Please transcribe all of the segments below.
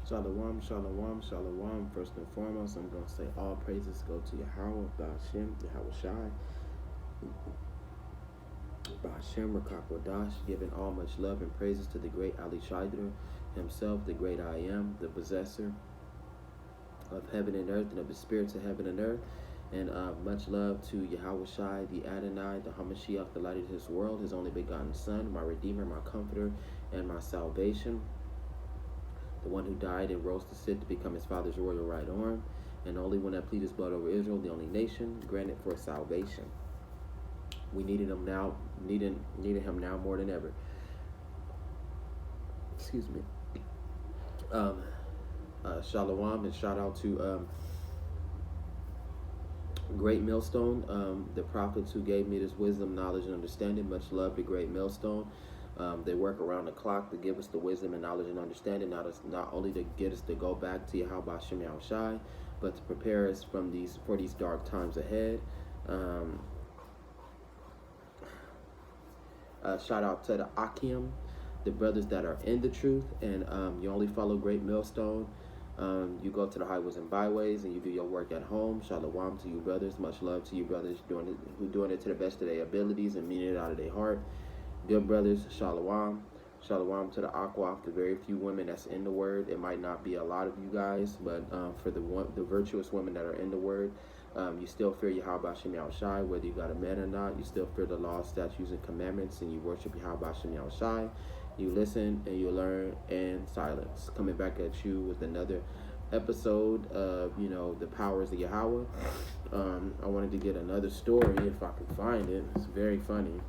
Shalom, shalom, shalom. First and foremost, I'm going to say all praises go to Yahawah, Ba'ashem, Yahawah Shai, Ba'ashem, Rakakwadash, giving all much love and praises to the great Ali Shaidra himself, the great I am, the possessor of heaven and earth and of the spirits of heaven and earth. And much love to Yahawah Shai, the Adonai, the Hamashiach, the light of his world, his only begotten Son, my Redeemer, my Comforter, and my salvation. The one who died and rose to sit to become his father's royal right arm, and the only one that pleaded his blood over Israel, the only nation, granted for salvation. We needed him now, needed him now more than ever. Excuse me. Shalom and shout out to Great Millstone, the prophets who gave me this wisdom, knowledge, and understanding. Much love to Great Millstone. They work around the clock to give us the wisdom and knowledge and understanding, not only to get us to go back to Yahawah Shem Shai, but to prepare us for these dark times ahead. Shout out to the Akim, the brothers that are in the truth, and you only follow Great Millstone. You go to the highways and byways, and you do your work at home. Shalom to you brothers. Much love to you brothers who doing it to the best of their abilities and meaning it out of their heart. Good brothers, shalom. Shalom to the Aquaf, the very few women that's in the word. It might not be a lot of you guys, but for the virtuous women that are in the word, you still fear Yahawah Shem Shai, whether you got a man or not. You still fear the laws, statutes, and commandments, and you worship Yahawah Shem Shai. You listen and you learn in silence. Coming back at you with another episode of, the powers of Yahawah. I wanted to get another story if I can find it. It's very funny,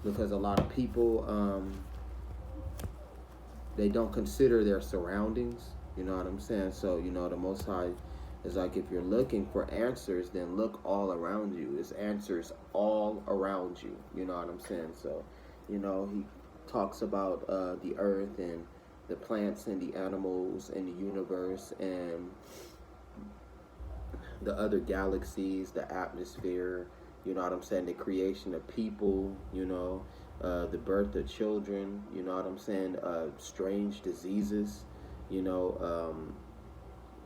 because a lot of people, they don't consider their surroundings. You know what I'm saying? So, the Most High is like, if you're looking for answers, then look all around you. There's answers all around you. You know what I'm saying? So, he talks about the earth and the plants and the animals and the universe and the other galaxies, the atmosphere, you know what I'm saying, the creation of people, the birth of children, you know what I'm saying, strange diseases,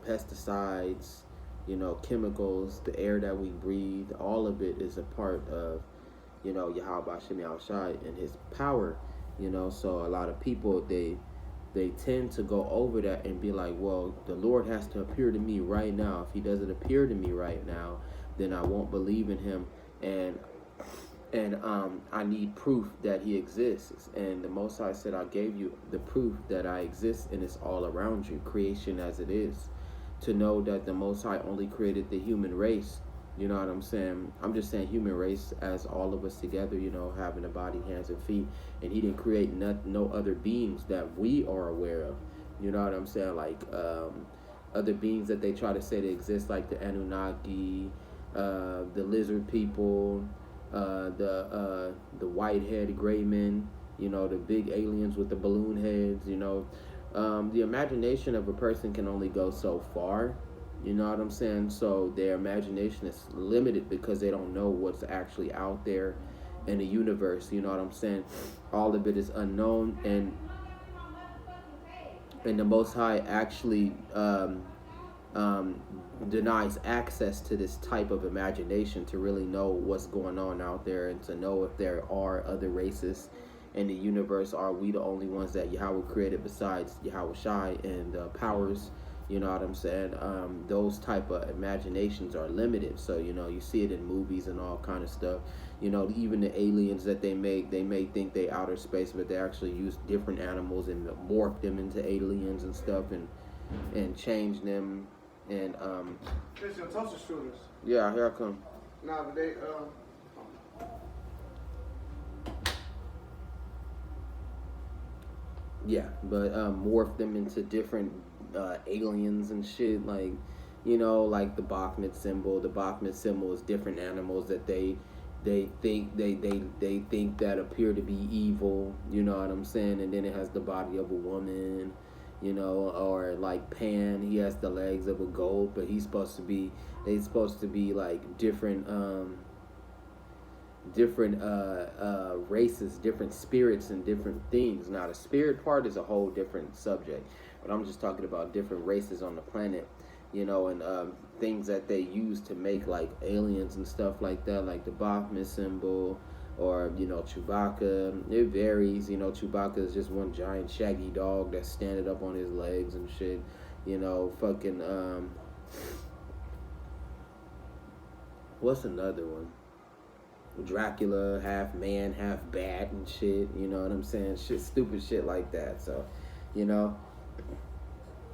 pesticides, chemicals, the air that we breathe. All of it is a part of, Yahawah Shem Shai and his power, so a lot of people, they tend to go over that and be like, well, the Lord has to appear to me right now. If he doesn't appear to me right now, then I won't believe in him, and I need proof that he exists. And the Most High said, I gave you the proof that I exist, and it's all around you, creation as it is, to know that the Most High only created the human race. You know what I'm saying? I'm just saying human race as all of us together, having a body, hands, and feet. And he didn't create no other beings that we are aware of. You know what I'm saying? Like other beings that they try to say they exist, like the Anunnaki, the lizard people, the white-headed gray men, the big aliens with the balloon heads, the imagination of a person can only go so far. You know what I'm saying? So their imagination is limited because they don't know what's actually out there in the universe. You know what I'm saying? All of it is unknown, and the Most High actually denies access to this type of imagination to really know what's going on out there and to know if there are other races in the universe. Are we the only ones that Yahawah created besides Yahawah Shai and powers? You know what I'm saying? Those type of imaginations are limited. So, you see it in movies and all kind of stuff. Even the aliens that they may think they outer space, but they actually use different animals and morph them into aliens and stuff and change them. And It's your toaster shooters. yeah, here I come. Now they Yeah, but morph them into different aliens and shit, like like the Bachman symbol. The Bachman symbol is different animals that they think they think that appear to be evil. You know what I'm saying? And then it has the body of a woman. Or like Pan, he has the legs of a goat, but they supposed to be like different different races, different spirits, and different things. Now, the spirit part is a whole different subject, but I'm just talking about different races on the planet, and things that they use to make like aliens and stuff like that, like the Baphomet symbol. Or Chewbacca. It varies. Chewbacca is just one giant shaggy dog that's standing up on his legs and shit. Fucking what's another one? Dracula, half man, half bat and shit. You know what I'm saying? Shit, stupid shit like that. So, you know,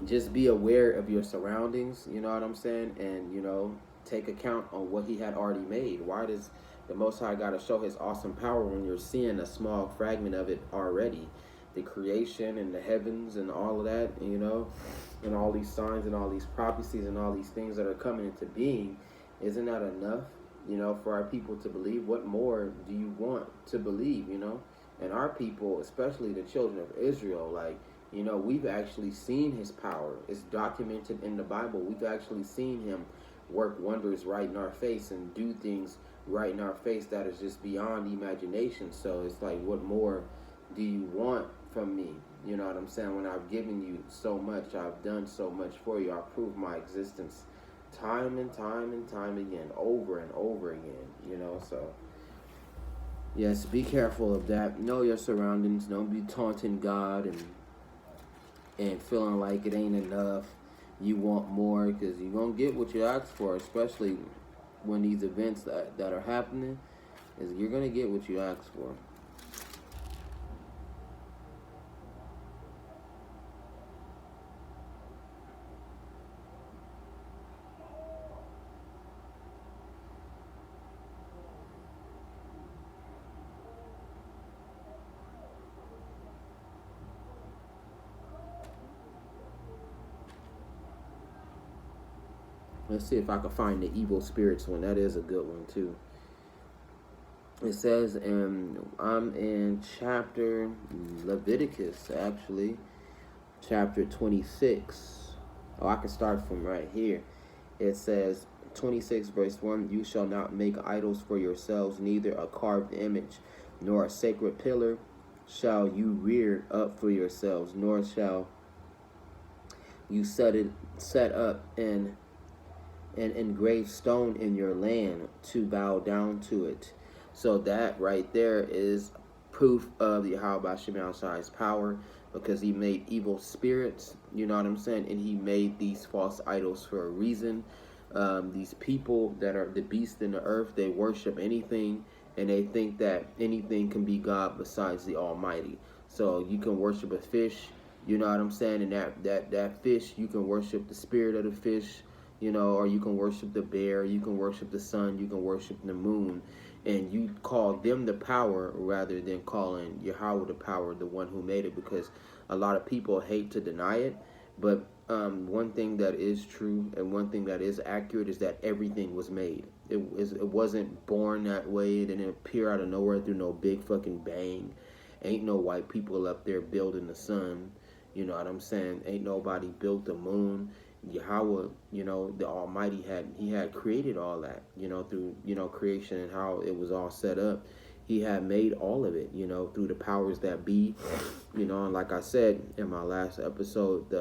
just be aware of your surroundings. You know what I'm saying? And take account on what He had already made. Why does the Most High got to show His awesome power when you're seeing a small fragment of it already? The creation and the heavens and all of that, and all these signs and all these prophecies and all these things that are coming into being. Isn't that enough? For our people to believe. What more do you want to believe, And our people, especially the children of Israel, like, we've actually seen His power. It's documented in the Bible. We've actually seen Him work wonders right in our face and do things right in our face that is just beyond imagination. So it's like, what more do you want from me? You know what I'm saying? When I've given you so much, I've done so much for you, I've proved my existence time and time and time again, over and over again, so yes, be careful of that. Know your surroundings. Don't be taunting God and feeling like it ain't enough. You want more, because you're gonna get what you ask for, especially when these events that are happening, is you're gonna get what you ask for. Let's see if I can find the evil spirits one. That is a good one too. It says, I'm in chapter Leviticus, actually, chapter 26. Oh, I can start from right here. It says, 26 verse 1, you shall not make idols for yourselves, neither a carved image, nor a sacred pillar shall you rear up for yourselves, nor shall you set up an engraved stone in your land to bow down to it. So that right there is proof of the Yahawah Shemashai's power, because He made evil spirits, you know what I'm saying? And He made these false idols for a reason. These people that are the beast in the earth, they worship anything, and they think that anything can be God besides the Almighty. So you can worship a fish, you know what I'm saying? And that fish, you can worship the spirit of the fish, or you can worship the bear, you can worship the sun, you can worship the moon, and you call them the power rather than calling Yahawah the power, the one who made it, because a lot of people hate to deny it. But one thing that is true and one thing that is accurate is that everything was made. It wasn't born that way. It didn't appear out of nowhere through no big fucking bang. Ain't no white people up there building the sun. You know what I'm saying? Ain't nobody built the moon. Yahawah, the Almighty had created all that, through, creation and how it was all set up. He had made all of it, through the powers that be, and like I said in my last episode,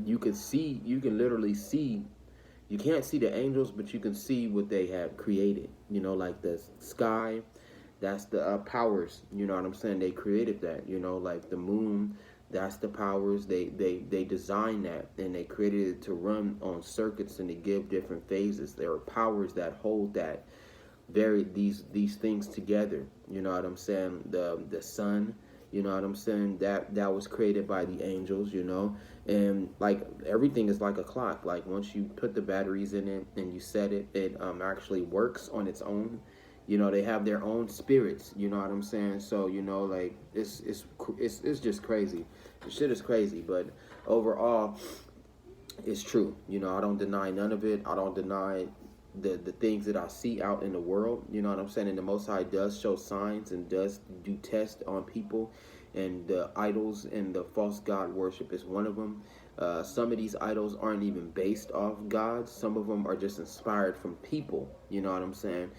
you can literally see, you can't see the angels, but you can see what they have created, like the sky, that's the powers, you know what I'm saying? They created that, like the moon, that's the powers. They designed that, and they created it to run on circuits and to give different phases. There are powers that hold that these things together. You know what I'm saying? The sun, you know what I'm saying? That was created by the angels, and like everything is like a clock. Like once you put the batteries in it and you set it, it actually works on its own. They have their own spirits, you know what I'm saying? So, like it's just crazy. The shit is crazy, but overall it's true. I don't deny none of it. I don't deny the things that I see out in the world, you know what I'm saying? And the Most High does show signs and does do tests on people, and the idols and the false god worship is one of them. Some of these idols aren't even based off gods. Some of them are just inspired from people, you know what I'm saying?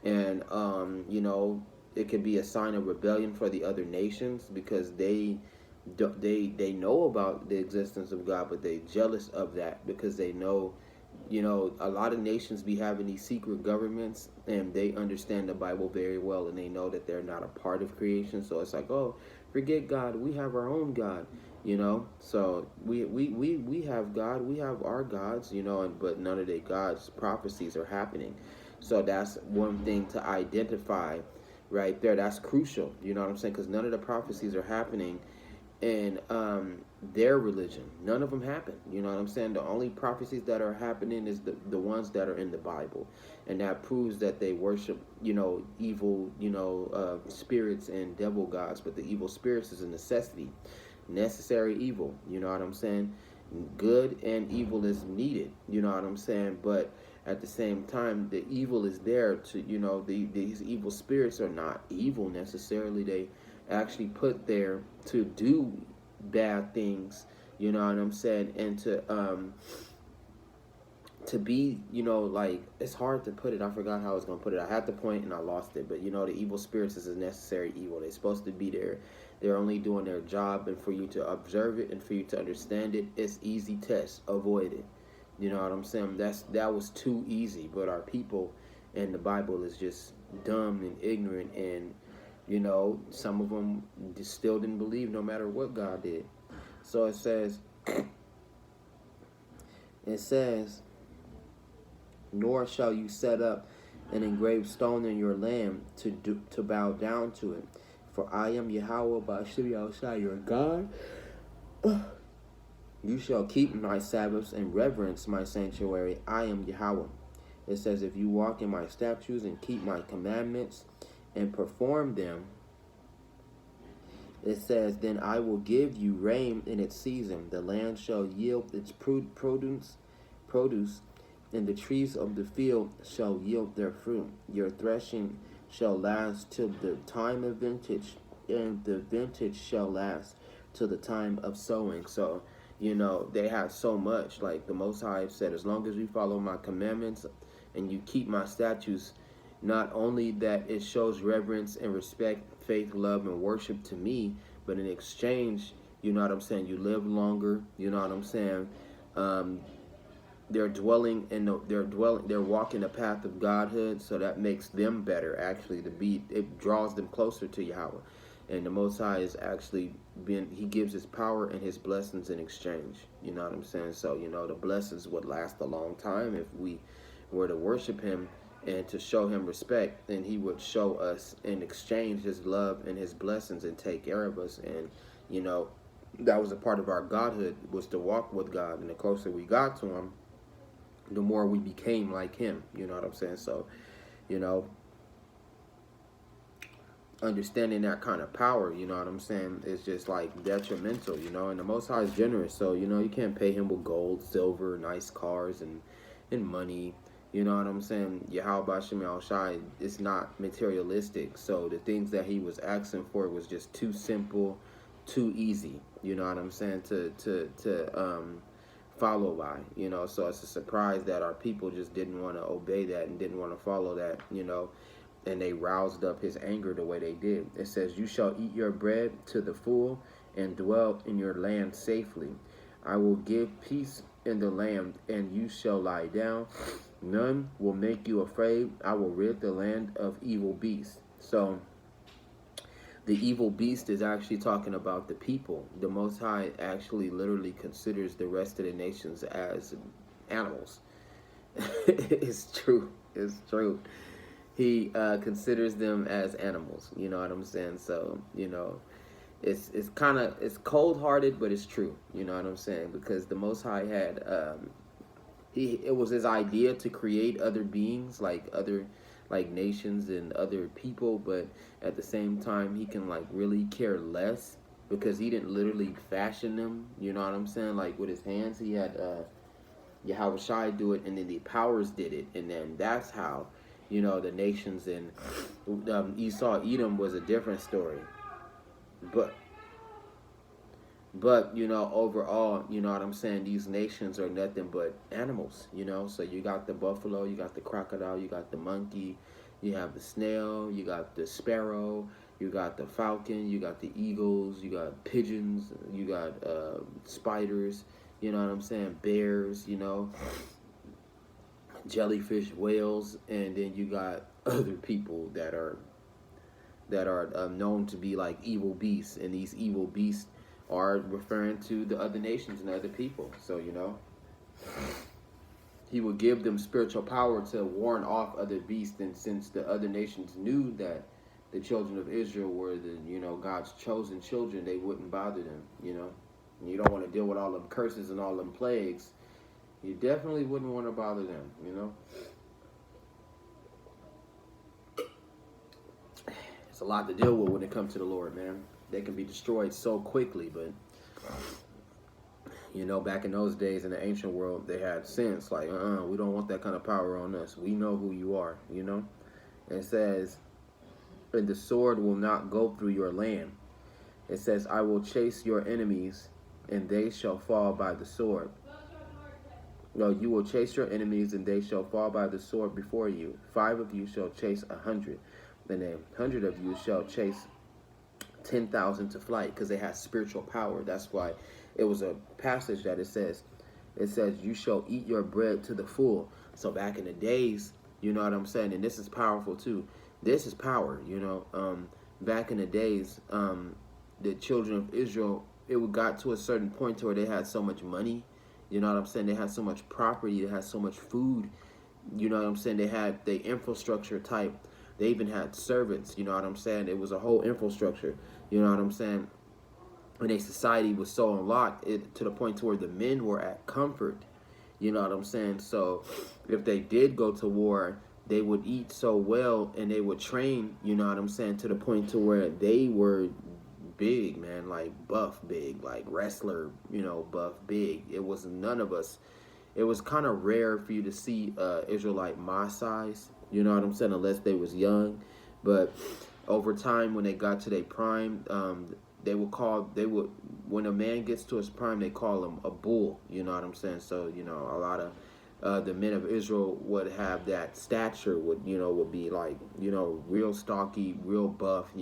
and it could be a sign of rebellion for the other nations because they know about the existence of God, but they jealous of that because they know, a lot of nations be having these secret governments, and they understand the Bible very well, and they know that they're not a part of creation. So it's like, oh, forget God, we have our own God. So we have God, we have our gods, but none of their gods prophecies are happening. So that's one thing to identify right there. That's crucial, you know what I'm saying, because none of the prophecies are happening in their religion. None of them happen, you know what I'm saying. The only prophecies that are happening is the ones that are in the Bible, and that proves that they worship evil spirits and devil gods. But the evil spirits is a necessary evil, you know what I'm saying. Good and evil is needed, you know what I'm saying. But at the same time, the evil is there to, these evil spirits are not evil necessarily. They actually put there to do bad things, you know what I'm saying, and to be, like, it's hard to put it. I forgot how I was going to put it. I had the point and I lost it. But, the evil spirits is a necessary evil. They're supposed to be there. They're only doing their job. And for you to observe it and for you to understand it, it's easy test. Avoid it. You know what I'm saying? That was too easy. But our people in the Bible is just dumb and ignorant. And, some of them just still didn't believe no matter what God did. So it says, nor shall you set up an engraved stone in your land to bow down to it. For I am Yahawah Ba'ashim Yahushua, your God. You shall keep my Sabbaths and reverence my sanctuary. I am Yahawah. It says, if you walk in my statutes and keep my commandments and perform them, it says, then I will give you rain in its season. The land shall yield its produce, and the trees of the field shall yield their fruit. Your threshing shall last till the time of vintage, and the vintage shall last till the time of sowing. So, they have so much. Like the Most High said, as long as you follow my commandments and you keep my statutes, not only that it shows reverence and respect, faith, love, and worship to me, but in exchange, you know what I'm saying, you live longer, you know what I'm saying. They're walking the path of godhood, so that makes them better. Actually, it draws them closer to Yahawah, and the Most High is actually He gives His power and His blessings in exchange. You know what I'm saying? So the blessings would last a long time if we were to worship Him and to show Him respect, and He would show us in exchange His love and His blessings and take care of us. And that was a part of our godhood, was to walk with God, and the closer we got to Him, the more we became like Him. You know what I'm saying? So, understanding that kind of power, you know what I'm saying, is just like detrimental, and the Most High is generous. So, you can't pay Him with gold, silver, nice cars, and money. You know what I'm saying? Yahawah Ba'ashim Yahushua is not materialistic. So the things that He was asking for was just too simple, too easy. You know what I'm saying? To follow by, so it's a surprise that our people just didn't want to obey that and didn't want to follow that, and they roused up His anger the way they did. It says, you shall eat your bread to the full and dwell in your land safely. I will give peace in the land, and you shall lie down. None will make you afraid. I will rid the land of evil beasts. So the evil beast is actually talking about the people. The Most High actually literally considers the rest of the nations as animals. It's true. It's true. He considers them as animals. You know what I'm saying? So, it's cold-hearted, but it's true. You know what I'm saying? Because the Most High had it was His idea to create other beings, like nations and other people, but at the same time He can really care less because He didn't literally fashion them. You know what I'm saying? Like with His hands, He had Yahawah Shai do it, and then the powers did it, and then that's how the nations in Esau, Edom was a different story. But overall, you know what I'm saying, these nations are nothing but animals, so you got the buffalo, you got the crocodile, you got the monkey, You have the snail, you got the sparrow, you got the falcon, you got the eagles, you got pigeons, you got spiders, you know what I'm saying, bears, jellyfish, whales, and then you got other people that are known to be like evil beasts, and these evil beasts are referring to the other nations and other people. So he will give them spiritual power to warn off other beasts, and since the other nations knew that the children of Israel were the God's chosen children, they wouldn't bother them. And you don't want to deal with all them curses and all them plagues. You definitely wouldn't want to bother them. It's a lot to deal with when it comes to the Lord, man. They can be destroyed so quickly, but back in those days in the ancient world, they had sense. Like, we don't want that kind of power on us. We know who you are. And it says, and the sword will not go through your land. It says, I will chase your enemies, and they shall fall by the sword. No, you will chase your enemies, and they shall fall by the sword before you. 5 of you shall chase 100, and 100 of you shall chase 10,000 to flight, because they have spiritual power. That's why it was a passage that it says, you shall eat your bread to the full. So back in the days, you know what I'm saying, and this is powerful too. This is power, back in the days, the children of Israel, it got to a certain point to where they had so much money, you know what I'm saying, they had so much property, they had so much food, you know what I'm saying, they had the infrastructure type. They even had servants, you know what I'm saying? It was a whole infrastructure, you know what I'm saying? And their society was so unlocked to the point to where the men were at comfort, you know what I'm saying? So if they did go to war, they would eat so well and they would train, you know what I'm saying, to the point to where they were big, man, like buff big, like wrestler, buff big. It was none of us. It was kind of rare for you to see Israelite my size, you know what I'm saying, unless they was young. But over time, when they got to their prime, when a man gets to his prime, they call him a bull, you know what I'm saying? So, a lot of the men of Israel would have that stature, would be like, real stocky, real buff,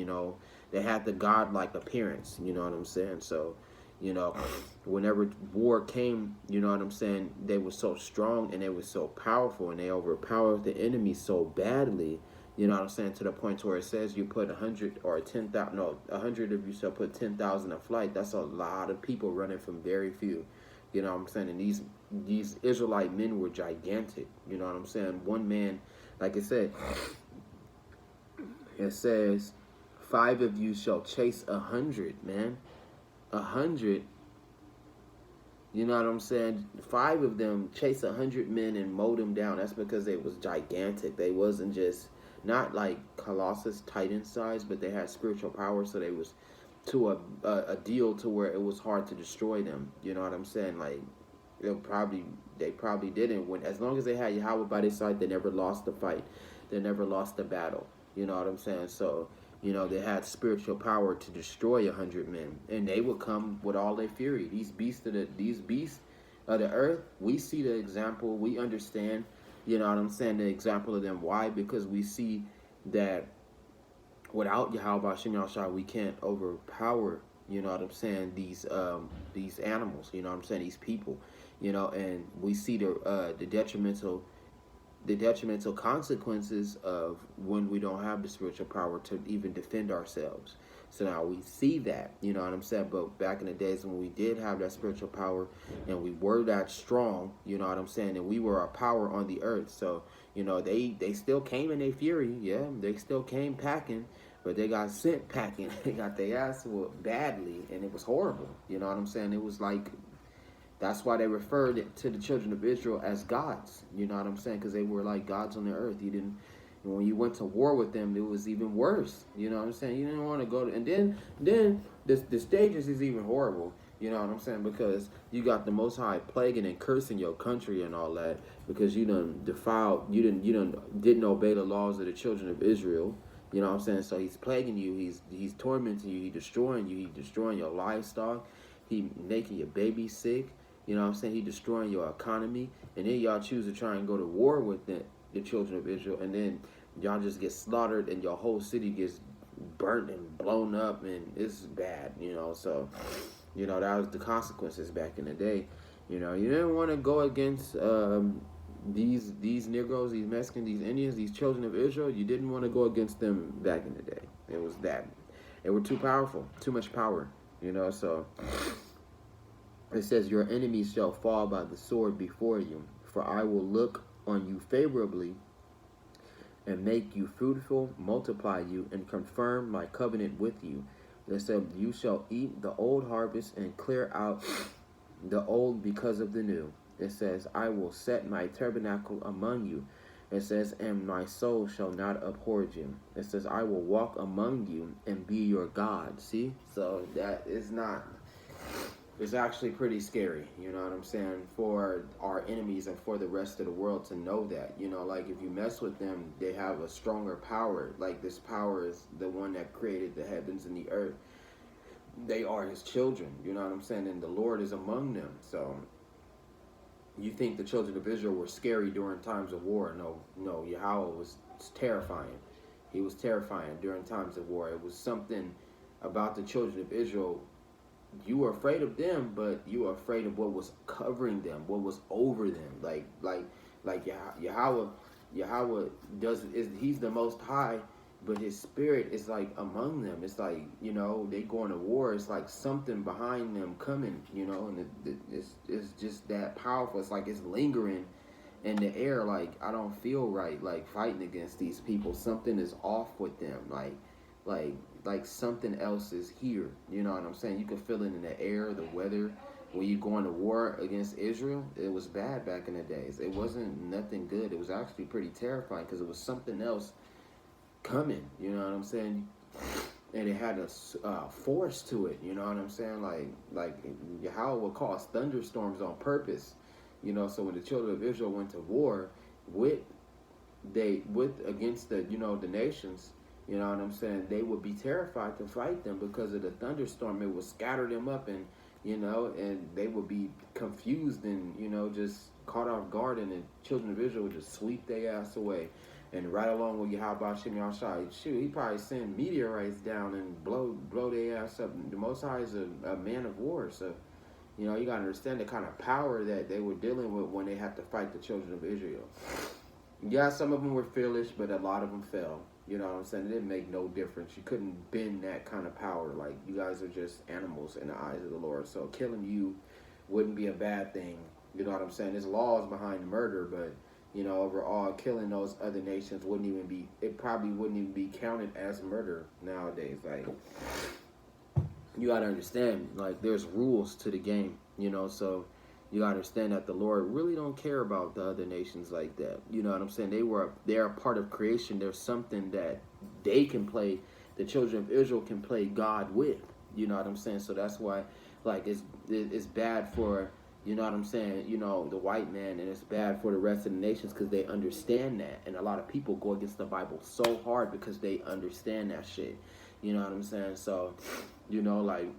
they had the godlike appearance, you know what I'm saying? So, whenever war came, you know what I'm saying, they were so strong and they were so powerful and they overpowered the enemy so badly, you know what I'm saying, to the point where it says you put 100 or 10,000, no, 100 of you shall put 10,000 a flight. That's a lot of people running from very few, you know what I'm saying, and these Israelite men were gigantic, you know what I'm saying. One man, like I said, it says 5 of you shall chase 100, man. 100, you know what I'm saying? 5 of them chase 100 men and mow them down. That's because they was gigantic. They wasn't just not like Colossus Titan size, but they had spiritual power, so they was to a deal to where it was hard to destroy them. You know what I'm saying? Like they probably didn't win. As long as they had Yahawah by their side, they never lost the fight. They never lost the battle. You know what I'm saying? So they had spiritual power to destroy 100 men, and they would come with all their fury. These beasts of the earth, we see the example. We understand, you know what I'm saying, the example of them. Why? Because we see that without Yahawah Shem Yahshua, we can't overpower, you know what I'm saying, these animals, you know what I'm saying, these people, and we see the detrimental consequences of when we don't have the spiritual power to even defend ourselves. So now we see that, you know what I'm saying? But back in the days when we did have that spiritual power and we were that strong, you know what I'm saying? And we were a power on the earth. So, they still came in their fury. Yeah, they still came packing, but they got sent packing. They got their ass whooped badly, and it was horrible. You know what I'm saying? It was like, that's why they referred to the children of Israel as gods. You know what I'm saying? Because they were like gods on the earth. When you went to war with them, it was even worse. You know what I'm saying? You didn't want to go to, and then the stages is even horrible. You know what I'm saying? Because you got the Most High plaguing and cursing your country and all that because you didn't obey the laws of the children of Israel. You know what I'm saying? So he's plaguing you. He's tormenting you. He's destroying you. He's destroying your livestock. He making your baby sick. You know what I'm saying? He destroying your economy. And then y'all choose to try and go to war with the children of Israel. And then y'all just get slaughtered and your whole city gets burnt and blown up, and it's bad, so that was the consequences back in the day. You didn't want to go against these Negroes, these Mexicans, these Indians, these children of Israel. You didn't want to go against them back in the day. It was that they were too powerful, too much power, so it says, your enemies shall fall by the sword before you, for I will look on you favorably and make you fruitful, multiply you, and confirm my covenant with you. It said, you shall eat the old harvest and clear out the old because of the new. It says, I will set my tabernacle among you. It says, and my soul shall not abhor you. It says, I will walk among you and be your God. See? So that is not, it's actually pretty scary, you know what I'm saying, for our enemies and for the rest of the world to know that, like if you mess with them, they have a stronger power. Like this power is the one that created the heavens and the earth. They are his children, you know what I'm saying, and the Lord is among them. So you think the children of Israel were scary during times of war? No, Yahawah was terrifying. He was terrifying during times of war. It was something about the children of Israel. You were afraid of them, but you were afraid of what was covering them, what was over them. Like Yahawah he's the Most High, but his spirit is like among them. It's like, they going to war. It's like something behind them coming, and it's just that powerful. It's like it's lingering in the air. Like, I don't feel right, like fighting against these people. Something is off with them. Like something else is here. You know what I'm saying? You can feel it in the air, the weather. When you going to war against Israel, it was bad back in the days. It wasn't nothing good. It was actually pretty terrifying because it was something else coming. You know what I'm saying? And it had a force to it. You know what I'm saying? Like Yahawah would cause thunderstorms on purpose. So when the children of Israel went to war against the nations, you know what I'm saying, they would be terrified to fight them because of the thunderstorm. It would scatter them up, and and they would be confused and just caught off guard, and the children of Israel would just sweep their ass away. And right along with Yahawah Shem Yahshai, shoot, he probably send meteorites down and blow their ass up. The Most High is a man of war, so you got to understand the kind of power that they were dealing with when they had to fight the children of Israel. Yeah, some of them were fearless, but a lot of them fell. You know what I'm saying? It didn't make no difference. You couldn't bend that kind of power. Like, you guys are just animals in the eyes of the Lord. So killing you wouldn't be a bad thing. You know what I'm saying? There's laws behind murder, but overall, killing those other nations probably wouldn't even be counted as murder nowadays. Like, you gotta understand, like, there's rules to the game, so you gotta understand that the Lord really don't care about the other nations like that. You know what I'm saying? They're a part of creation. There's something that they can play, the children of Israel can play God with. You know what I'm saying? So that's why, like, it's bad for, you know what I'm saying, the white man, and it's bad for the rest of the nations because they understand that. And a lot of people go against the Bible so hard because they understand that shit. You know what I'm saying? So, like,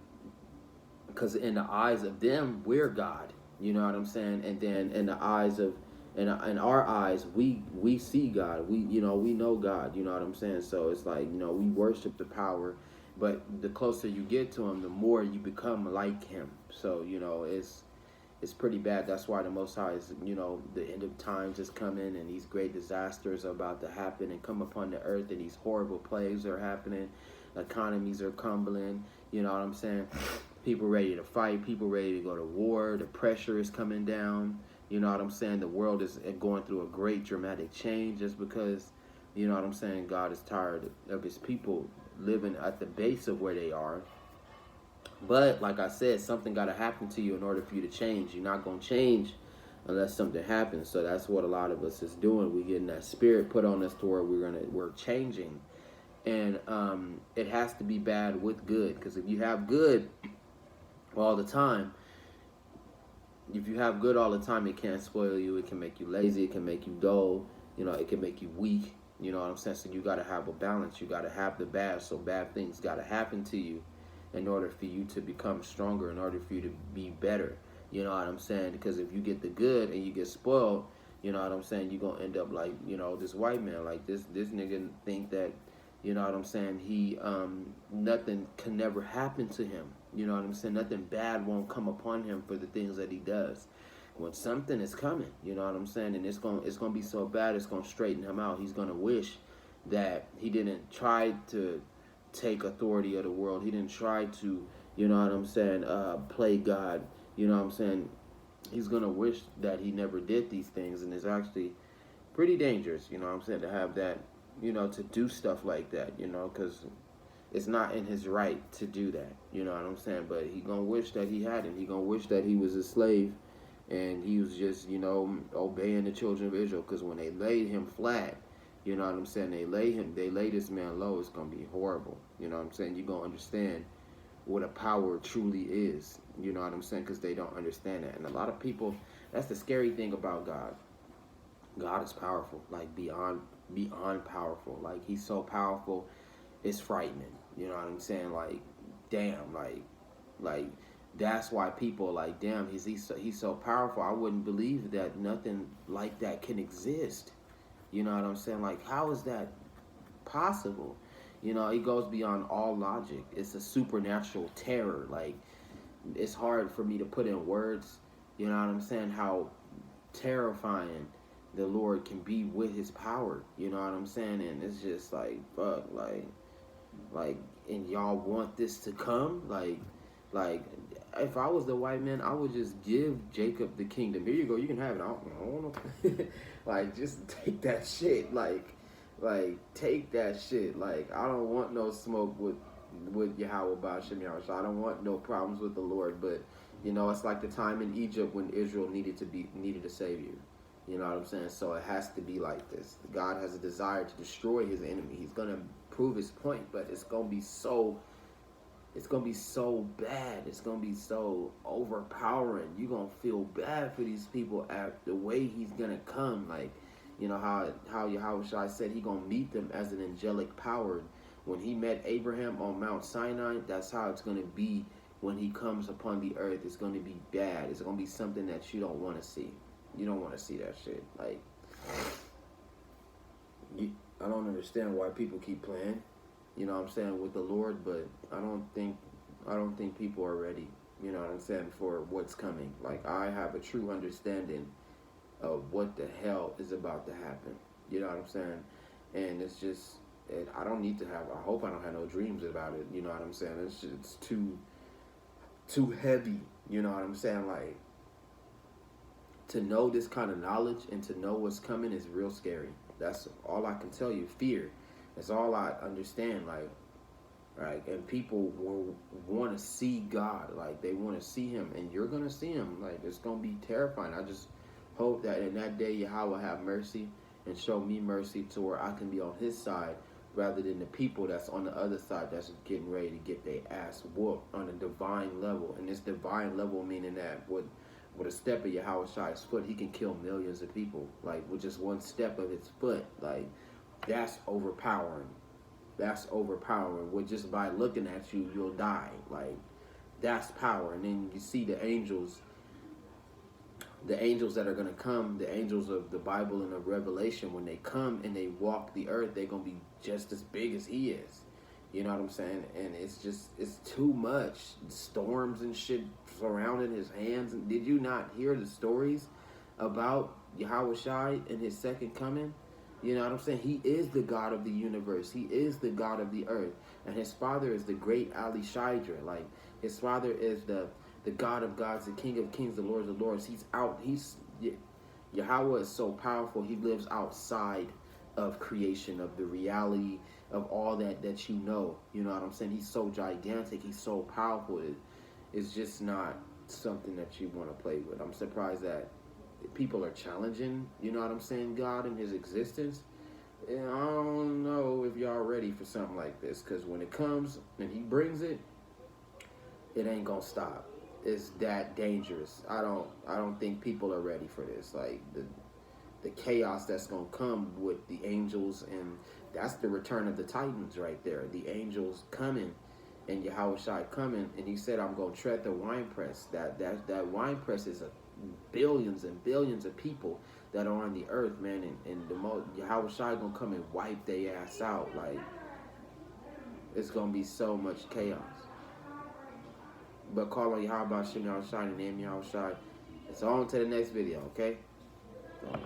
because in the eyes of them, we're God. You know what I'm saying? And then in the eyes of, in our eyes, we see God. We know God. You know what I'm saying? So it's like, we worship the power, but the closer you get to him, the more you become like him. So, it's pretty bad. That's why the Most High is, the end of times is coming, and these great disasters are about to happen and come upon the earth, and these horrible plagues are happening. Economies are crumbling. You know what I'm saying? People ready to fight. People ready to go to war. The pressure is coming down. You know what I'm saying? The world is going through a great dramatic change just because, you know what I'm saying, God is tired of his people living at the base of where they are. But like I said, something got to happen to you in order for you to change. You're not going to change unless something happens. So that's what a lot of us is doing. We're getting that spirit put on us to where we're changing. And it has to be bad with good. Because if you have good all the time, it can't spoil you. It can make you lazy. It can make you dull. It can make you weak. You know what I'm saying? So you got to have a balance. You got to have the bad. So bad things got to happen to you in order for you to become stronger, in order for you to be better. You know what I'm saying? Because if you get the good and you get spoiled, You know what I'm saying? You're gonna end up like, this white man, like this nigga think that, you know what I'm saying, he nothing can never happen to him. You know what I'm saying? Nothing bad won't come upon him for the things that he does. When something is coming, you know what I'm saying, and it's gonna be so bad, it's gonna straighten him out. He's gonna wish that he didn't try to take authority of the world. He didn't try to, you know what I'm saying, play God. You know what I'm saying? He's gonna wish that he never did these things, and it's actually pretty dangerous. You know what I'm saying, to have that, to do stuff like that. Because it's not in his right to do that. You know what I'm saying? But he gonna wish that he hadn't. He gonna wish that he was a slave, and he was just, obeying the children of Israel. Because when they laid him flat, you know what I'm saying, they lay this man low. It's gonna be horrible. You know what I'm saying? You gonna understand what a power truly is. You know what I'm saying? Because they don't understand that. And a lot of people, that's the scary thing about God. God is powerful, like beyond powerful. Like he's so powerful, it's frightening. You know what I'm saying? Like, damn, like that's why people are like, damn, he's so powerful. I wouldn't believe that nothing like that can exist. You know what I'm saying? Like, how is that possible? It goes beyond all logic. It's a supernatural terror. Like, it's hard for me to put in words, you know what I'm saying, how terrifying the Lord can be with his power, you know what I'm saying? And it's just like, fuck, like, and y'all want this to come? Like, if I was the white man, I would just give Jacob the kingdom. Here you go, you can have it. I don't know. Like, just take that shit. Like, take that shit. Like, I don't want no smoke with Yahawah Ba'Shem Yahushua. I don't want no problems with the Lord. But, it's like the time in Egypt when Israel needed a savior. You know what I'm saying? So it has to be like this. God has a desire to destroy his enemy. He's gonna prove his point, but it's gonna be so bad. It's gonna be so overpowering. You're gonna feel bad for these people at the way he's gonna come. Like, how Yahawah said he gonna meet them as an angelic power. When he met Abraham on Mount Sinai, that's how it's gonna be when he comes upon the earth. It's gonna be bad. It's gonna be something that you don't want to see. You don't want to see that shit. Like, I don't understand why people keep playing, you know what I'm saying, with the Lord, but I don't think people are ready, you know what I'm saying, for what's coming. Like, I have a true understanding of what the hell is about to happen. You know what I'm saying? And it's just, I don't need to have, I hope I don't have no dreams about it. You know what I'm saying? It's too heavy. You know what I'm saying? Like, to know this kind of knowledge and to know what's coming is real scary. That's all I can tell you. Fear. That's all I understand. Like, right? And people will want to see God. Like, they want to see him, and you're going to see him. Like, it's going to be terrifying. I just hope that in that day, Yahawah have mercy and show me mercy to where I can be on his side rather than the people that's on the other side that's getting ready to get their ass whooped on a divine level. And this divine level meaning that with a step of Yahawah's foot, he can kill millions of people. Like, with just one step of his foot. Like, that's overpowering. That's overpowering. With just by looking at you, you'll die. Like, that's power. And then you see the angels that are going to come, the angels of the Bible and of Revelation, when they come and they walk the earth, they're going to be just as big as he is. You know what I'm saying? And it's too much. Storms and shit surrounding his hands. And did you not hear the stories about Yahawah and his second coming? You know what I'm saying? He is the God of the universe. He is the God of the earth. And his father is the great Ali Shidra. Like, his father is the God of gods, the King of kings, the Lord of lords. Yahawah is so powerful, he lives outside of creation, of the reality of all that you know. You know what I'm saying? He's so gigantic, he's so powerful. It's just not something that you want to play with. I'm surprised that people are challenging, you know what I'm saying, God and his existence. And I don't know if y'all ready for something like this, because when it comes and he brings it, it ain't gonna stop. It's that dangerous. I don't think people are ready for this. Like, the chaos that's gonna come with the angels, and that's the return of the Titans right there. The angels coming and Yahawah coming, and he said, I'm gonna tread the winepress. That winepress is billions and billions of people that are on the earth, man, and the most Yahawah Shai gonna come and wipe their ass out. Like, it's gonna be so much chaos. But call on Yahawah Shai and name Yahawah Shai. It's on to the next video, okay? So,